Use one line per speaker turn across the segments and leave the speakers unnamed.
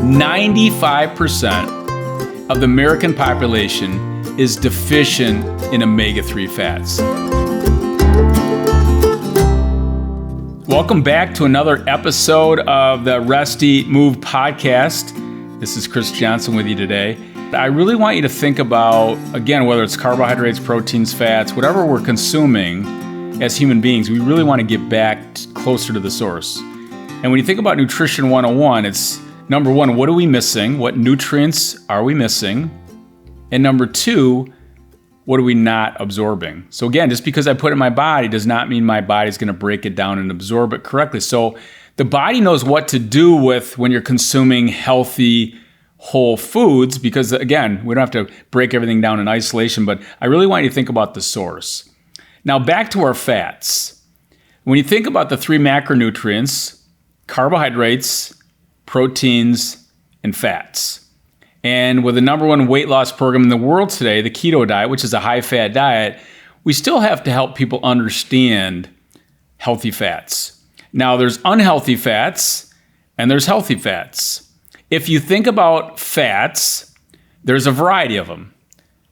95% of the American population is deficient in omega-3 fats. Welcome back to another episode of the Resty Move podcast. This is Chris Johnson with you today. I really want you to think about, again, whether it's carbohydrates, proteins, fats, whatever we're consuming as human beings, we really want to get back closer to the source. And when you think about Nutrition 101, it's number one, what are we missing? What nutrients are we missing? And number two, what are we not absorbing? So again, just because I put it in my body does not mean my body's going to break it down and absorb it correctly. So the body knows what to do with when you're consuming healthy, whole foods, because again, we don't have to break everything down in isolation, but I really want you to think about the source. Now back to our fats. When you think about the three macronutrients, carbohydrates, proteins, and fats. And with the number one weight loss program in the world today, the keto diet, which is a high-fat diet, we still have to help people understand healthy fats. Now, there's unhealthy fats and there's healthy fats. If you think about fats, there's a variety of them.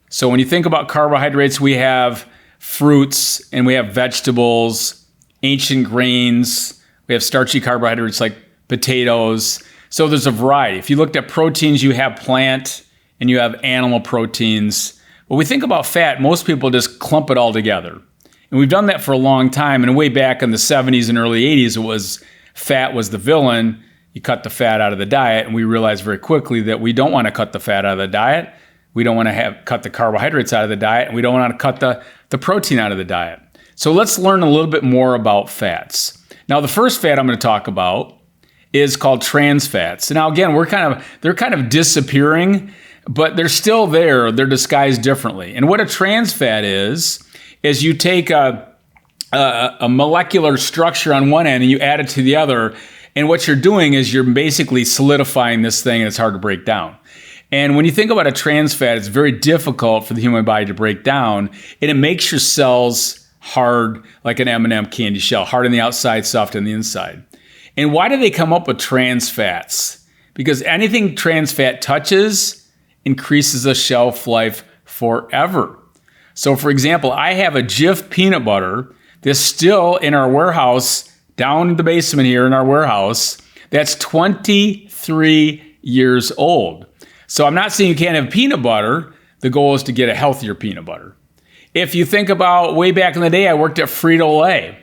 So when you think about carbohydrates, we have fruits and we have vegetables, ancient grains, we have starchy carbohydrates like potatoes. So there's a variety. If you looked at proteins, you have plant and you have animal proteins. When we think about fat, most people just clump it all together. And we've done that for a long time. And way back in the 70s and early 80s, it was fat was the villain. You cut the fat out of the diet. And we realized very quickly that we don't want to cut the fat out of the diet. We don't want to cut the carbohydrates out of the diet. And we don't want to cut the protein out of the diet. So let's learn a little bit more about fats. Now, the first fat I'm going to talk about is called trans fats. Now, again, they're kind of disappearing, but they're still there. They're disguised differently. And what a trans fat is you take a molecular structure on one end and you add it to the other. And what you're doing is you're basically solidifying this thing and it's hard to break down. And when you think about a trans fat, it's very difficult for the human body to break down. And it makes your cells hard like an M&M candy shell, hard on the outside, soft on the inside. And why do they come up with trans fats? Because anything trans fat touches increases the shelf life forever. So for example, I have a Jif peanut butter that's still in our warehouse, down in the basement here in our warehouse, that's 23 years old. So I'm not saying you can't have peanut butter. The goal is to get a healthier peanut butter. If you think about way back in the day, I worked at Frito-Lay.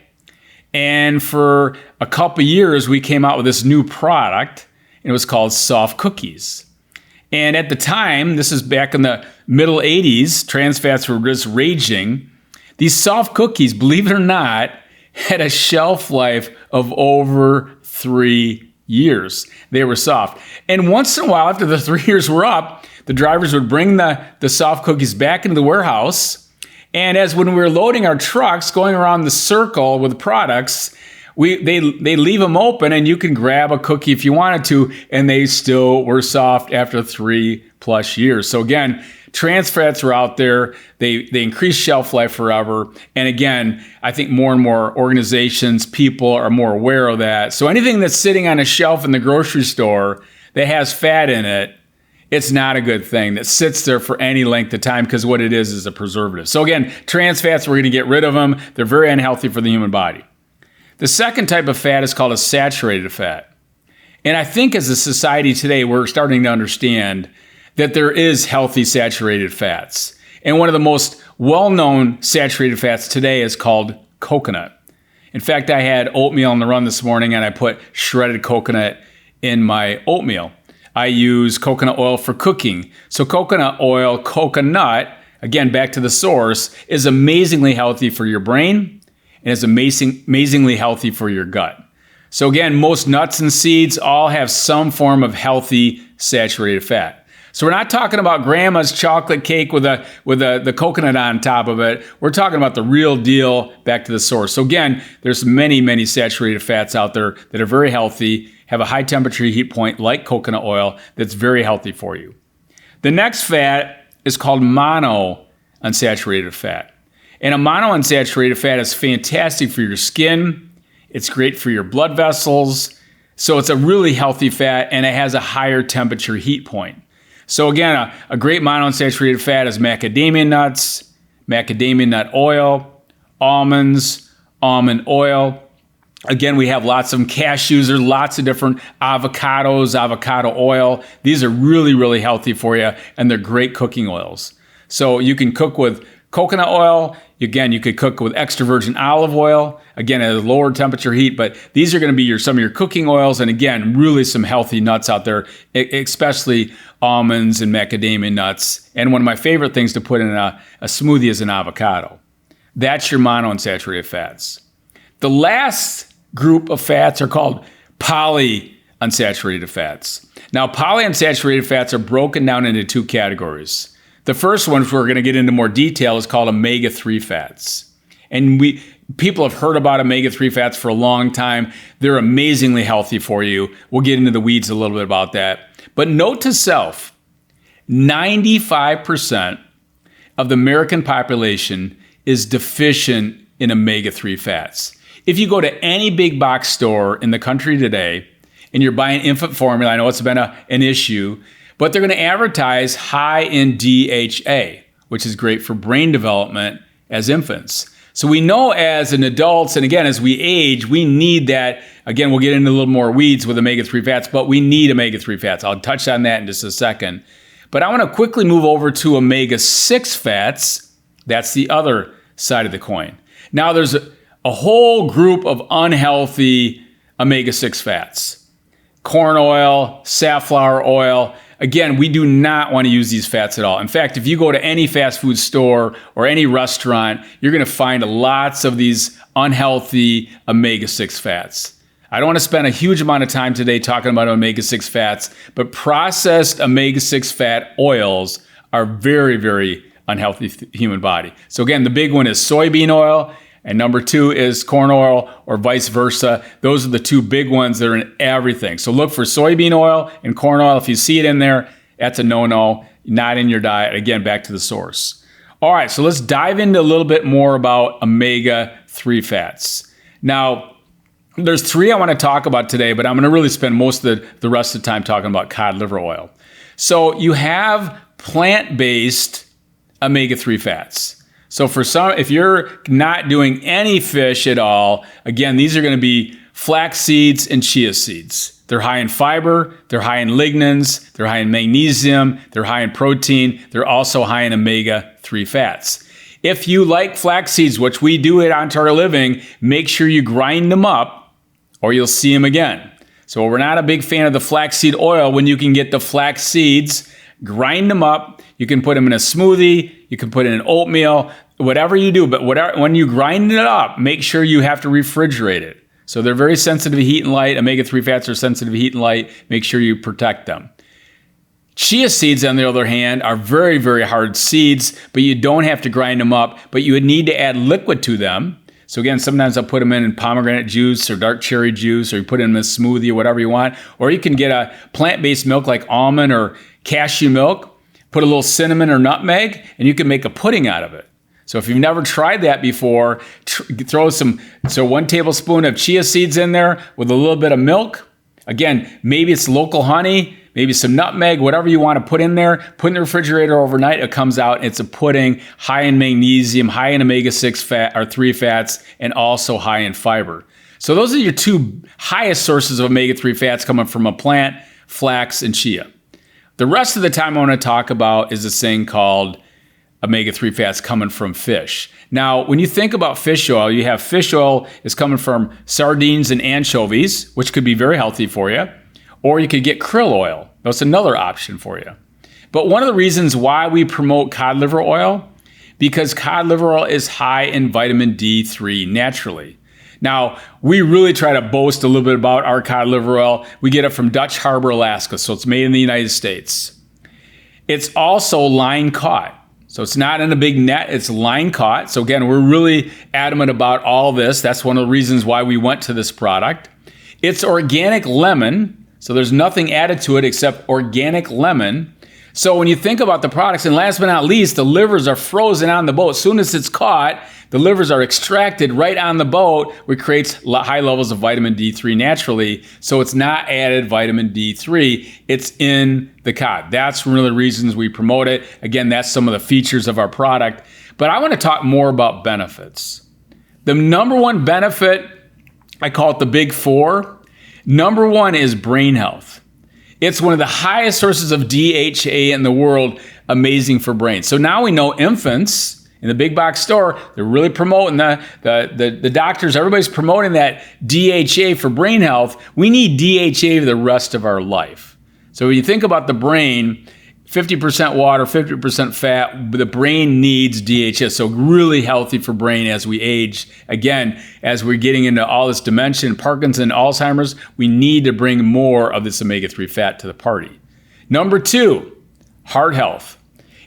And for a couple years, we came out with this new product, and it was called soft cookies. And at the time, this is back in the middle 80s, trans fats were just raging. These soft cookies, believe it or not, had a shelf life of over 3 years. They were soft. And once in a while, after the 3 years were up, the drivers would bring the soft cookies back into the warehouse. And as when we were loading our trucks, going around the circle with products, they leave them open and you can grab a cookie if you wanted to, and they still were soft after 3+ years. So again, trans fats are out there. They increase shelf life forever. And again, I think more and more organizations, people are more aware of that. So anything that's sitting on a shelf in the grocery store that has fat in it, it's not a good thing that sits there for any length of time, because what it is a preservative. So again, trans fats, we're going to get rid of them. They're very unhealthy for the human body. The second type of fat is called a saturated fat. And I think as a society today, we're starting to understand that there is healthy saturated fats. And one of the most well-known saturated fats today is called coconut. In fact, I had oatmeal on the run this morning and I put shredded coconut in my oatmeal. I use coconut oil for cooking. So coconut oil, coconut, again, back to the source, is amazingly healthy for your brain and is amazingly healthy for your gut. So again, most nuts and seeds all have some form of healthy saturated fat. So we're not talking about grandma's chocolate cake with the coconut on top of it. We're talking about the real deal, back to the source. So again, there's many saturated fats out there that are very healthy, have a high temperature heat point like coconut oil that's very healthy for you. The next fat is called monounsaturated fat. And a monounsaturated fat is fantastic for your skin. It's great for your blood vessels. So it's a really healthy fat, and it has a higher temperature heat point. So again, a great monounsaturated fat is macadamia nuts, macadamia nut oil, almonds, almond oil. Again, we have lots of cashews. There's lots of different avocados, avocado oil. These are really, really healthy for you, and they're great cooking oils. So you can cook with coconut oil. Again, you could cook with extra virgin olive oil. Again, at a lower temperature heat, but these are going to be some of your cooking oils. And again, really some healthy nuts out there, especially almonds and macadamia nuts. And one of my favorite things to put in a smoothie is an avocado. That's your monounsaturated fats. The last group of fats are called polyunsaturated fats. Now, polyunsaturated fats are broken down into two categories. The first one, which we're going to get into more detail, is called omega-3 fats. And people have heard about omega-3 fats for a long time. They're amazingly healthy for you. We'll get into the weeds a little bit about that. But note to self, 95% of the American population is deficient in omega-3 fats. If you go to any big box store in the country today and you're buying infant formula, I know it's been an issue, but they're going to advertise high in DHA, which is great for brain development as infants. So we know as an adults, and again, as we age, we need that. Again, we'll get into a little more weeds with omega-3 fats, but we need omega-3 fats. I'll touch on that in just a second. But I want to quickly move over to omega-6 fats. That's the other side of the coin. Now, there's a whole group of unhealthy omega-6 fats. Corn oil, safflower oil. Again, we do not want to use these fats at all. In fact, if you go to any fast food store or any restaurant, you're going to find lots of these unhealthy omega-6 fats. I don't want to spend a huge amount of time today talking about omega-6 fats, but processed omega-6 fat oils are very, very unhealthy for the human body. So again, the big one is soybean oil, and number two is corn oil, or vice versa. Those are the two big ones that are in everything. So look for soybean oil and corn oil. If you see it in there, that's a no-no, not in your diet. Again, back to the source. All right, so let's dive into a little bit more about omega-3 fats. Now, there's three I want to talk about today, but I'm going to really spend most of the rest of the time talking about cod liver oil. So you have plant-based omega-3 fats. So for some, if you're not doing any fish at all, again, these are going to be flax seeds and chia seeds. They're high in fiber, they're high in lignans, they're high in magnesium, they're high in protein, they're also high in omega-3 fats. If you like flax seeds, which we do it on our living, make sure you grind them up or you'll see them again. So we're not a big fan of the flaxseed oil when you can get the flax seeds, grind them up. You can put them in a smoothie, you can put it in oatmeal, whatever you do. But when you grind it up, make sure you have to refrigerate it. So they're very sensitive to heat and light. Omega-3 fats are sensitive to heat and light. Make sure you protect them. Chia seeds, on the other hand, are very, very hard seeds, but you don't have to grind them up, but you would need to add liquid to them. So again, sometimes I'll put them in pomegranate juice or dark cherry juice, or you put it in a smoothie or whatever you want. Or you can get a plant-based milk like almond or cashew milk, put a little cinnamon or nutmeg, and you can make a pudding out of it. So if you've never tried that before, throw 1 tablespoon of chia seeds in there with a little bit of milk. Again, maybe it's local honey, maybe some nutmeg, whatever you want to put in there. Put in the refrigerator overnight. It comes out. It's a pudding high in magnesium, high in omega-6 fat or 3 fats, and also high in fiber. So those are your two highest sources of omega-3 fats coming from a plant, flax and chia. The rest of the time I want to talk about is this thing called omega-3 fats coming from fish. Now, when you think about fish oil, you have fish oil is coming from sardines and anchovies, which could be very healthy for you. Or you could get krill oil. That's another option for you. But one of the reasons why we promote cod liver oil, because cod liver oil is high in vitamin D3 naturally. Now, we really try to boast a little bit about our cod liver oil. We get it from Dutch Harbor, Alaska, so it's made in the United States. It's also line caught. So it's not in a big net, it's line caught. So again, we're really adamant about all this. That's one of the reasons why we went to this product. It's organic lemon, so there's nothing added to it except organic lemon. So when you think about the products, and last but not least, the livers are frozen on the boat. As soon as it's caught, The livers are extracted right on the boat, which creates high levels of vitamin D3 naturally. So it's not added vitamin D3, it's in the cod. That's one of the reasons we promote it. Again, that's some of the features of our product. But I want to talk more about benefits. The number one benefit, I call it the big four. Number one is brain health. It's one of the highest sources of DHA in the world, amazing for brain. So now we know infants in the big box store, they're really promoting the doctors, everybody's promoting that DHA for brain health. We need DHA for the rest of our life. So when you think about the brain, 50% water, 50% fat, the brain needs DHA. So really healthy for brain as we age. Again, as we're getting into all this dementia, Parkinson, Alzheimer's, we need to bring more of this omega-3 fat to the party. Number two, heart health.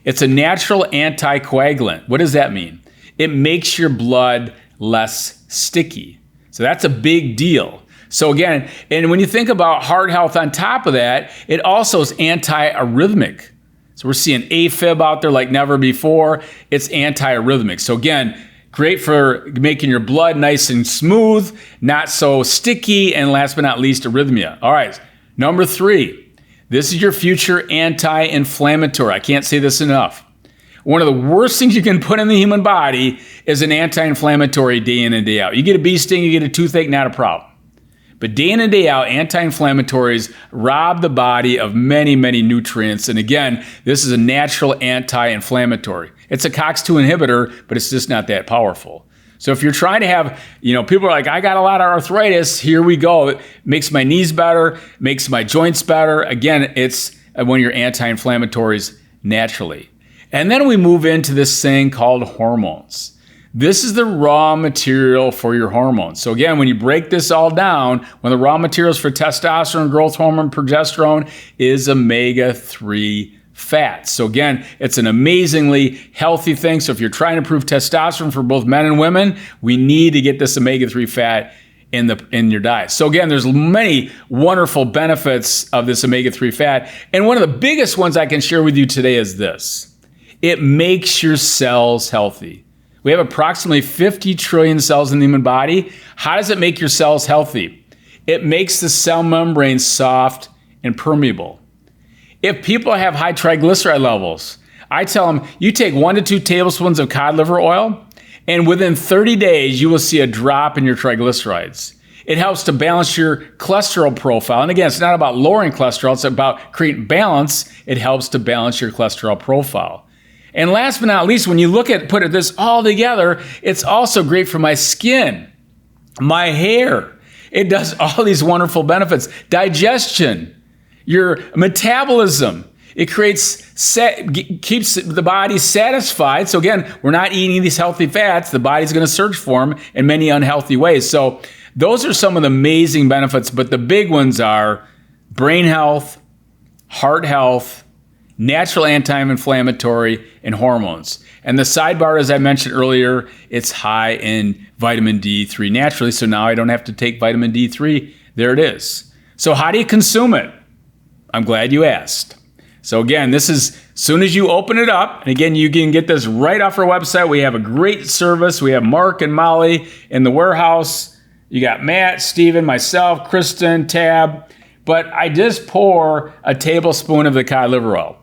It's a natural anticoagulant. What does that mean? It makes your blood less sticky. So that's a big deal. So again, and when you think about heart health on top of that, it also is anti-arrhythmic. So we're seeing AFib out there like never before. It's anti-arrhythmic. So again, great for making your blood nice and smooth, not so sticky, and last but not least, arrhythmia. All right, number three, this is your future anti-inflammatory. I can't say this enough. One of the worst things you can put in the human body is an anti-inflammatory day in and day out. You get a bee sting, you get a toothache, not a problem. But day in and day out, anti-inflammatories rob the body of many, many nutrients. And again, this is a natural anti-inflammatory. It's a COX-2 inhibitor, but it's just not that powerful. So if you're trying to have, people are like, I got a lot of arthritis, here we go. It makes my knees better, makes my joints better. Again, it's one of your anti-inflammatories naturally. And then we move into this thing called hormones. This is the raw material for your hormones. So again, when you break this all down, one of the raw materials for testosterone, growth hormone, progesterone is omega-3 fats. So again, it's an amazingly healthy thing. So if you're trying to improve testosterone for both men and women, we need to get this omega-3 fat in your diet. So again, there's many wonderful benefits of this omega-3 fat. And one of the biggest ones I can share with you today is this. It makes your cells healthy. We have approximately 50 trillion cells in the human body. How does it make your cells healthy? It makes the cell membrane soft and permeable. If people have high triglyceride levels, I tell them, you take 1 to 2 tablespoons of cod liver oil, and within 30 days, you will see a drop in your triglycerides. It helps to balance your cholesterol profile. And again, it's not about lowering cholesterol, it's about creating balance. It helps to balance your cholesterol profile. And last but not least, when you put this all together, it's also great for my skin, my hair. It does all these wonderful benefits. Digestion, your metabolism. It keeps the body satisfied. So again, we're not eating these healthy fats. The body's going to search for them in many unhealthy ways. So those are some of the amazing benefits, but the big ones are brain health, heart health, natural anti-inflammatory, and hormones. And the sidebar, as I mentioned earlier, it's high in vitamin D3 naturally, so now I don't have to take vitamin D3. There it is. So how do you consume it? I'm glad you asked. So again, this is as soon as you open it up, and again, you can get this right off our website. We have a great service. We have Mark and Molly in the warehouse. You got Matt, Steven, myself, Kristen, Tab. But I just pour a tablespoon of the cod liver oil.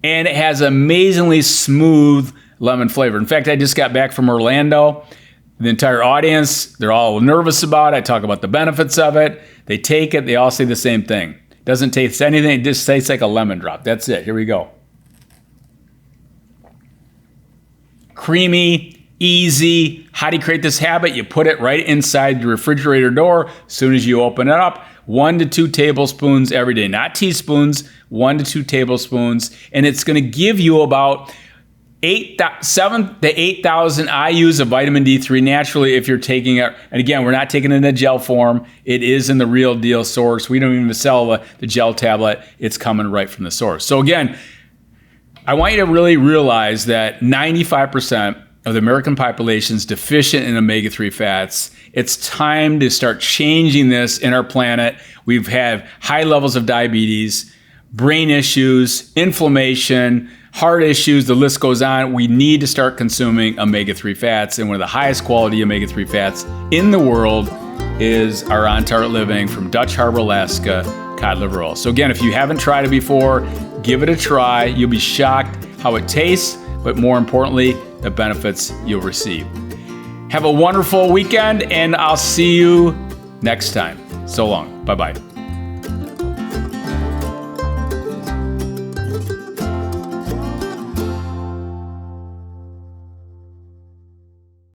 And it has amazingly smooth lemon flavor. In fact, I just got back from Orlando. The entire audience, they're all nervous about it. I talk about the benefits of it. They take it. They all say the same thing. Doesn't taste anything. It just tastes like a lemon drop. That's it. Here we go. Creamy, easy. How do you create this habit? You put it right inside your refrigerator door. As soon as you open it up, 1 to 2 tablespoons every day, not teaspoons, 1 to 2 tablespoons. And it's going to give you about 7 to 8,000 IUs of vitamin D3 naturally if you're taking it. And again, we're not taking it in a gel form. It is in the real deal source. We don't even sell the gel tablet. It's coming right from the source. So again, I want you to really realize that 95% of the American population is deficient in omega-3 fats. It's time to start changing this in our planet. We've had high levels of diabetes. brain issues, inflammation, heart issues, the list goes on. We need to start consuming omega-3 fats. And one of the highest quality omega-3 fats in the world is our On Target Living from Dutch Harbor, Alaska, cod liver oil. So again, if you haven't tried it before, give it a try. You'll be shocked how it tastes, but more importantly, the benefits you'll receive. Have a wonderful weekend, and I'll see you next time. So long. Bye-bye.